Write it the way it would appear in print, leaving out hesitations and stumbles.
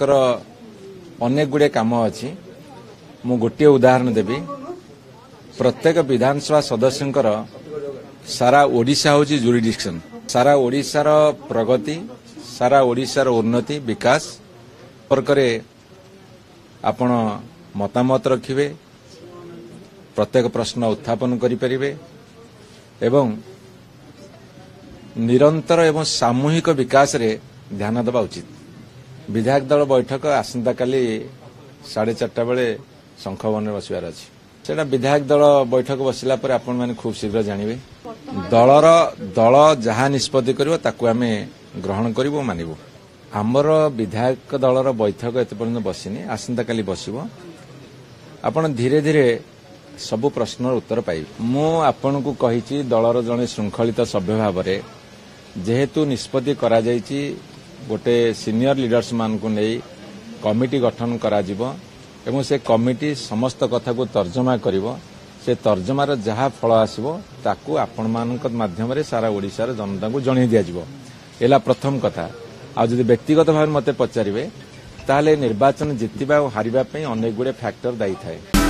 अनेक गुड़े काम अच्छी मु गोटे उदाहरण देवी प्रत्येक विधानसभा सदस्यंकर सारा ओडिशा होची जुरिडिक्शन सारा ओडिशार प्रगति सारा ओडिशार उन्नति विकास प्रकरे आपण मतामत रखिबे प्रत्येक प्रश्न उत्थापन करिपरिबे एवं निरंतर एवं सामूहिक विकास रे ध्यान देवा उचित। विधायक दल बैठक आसंता काली 4:30 बेले शंखवन में बसवार अच्छी से विधायक दल बैठक बसला पर आपण माने खूब शीघ्र जानिबे दल जहाँ निष्पत्ति करिवो ताकू आमे ग्रहण करिवो मानिबो। आमर विधायक दलर बैठक एते पर्यंत बसिनी आसंता काली बसिबो आपण धीरे धीरे सबु प्रश्नर उत्तर पाइबे। मु आपण को कहिछि दलर जने श्रृंखलित सभ्य भाव रे जेहेतु निष्पत्ति करा जायछि गोटे सीनियर लीडर्स मान को नहीं कमिटी गठन करा जिवो एवं से कमिटी समस्त कथा को तर्जमा करिवो से तर्जमार जहाँ फल आसिबो ताकू आपण मानक माध्यम रे सारा ओडिशार जनता को जणै दिया जिवो। एला प्रथम कथा। आ जदि व्यक्तिगत भाव मते पचारिबे ताले निर्वाचन जितिबा और हारिबा पई अनेक गुडे फैक्टर दायी थाए।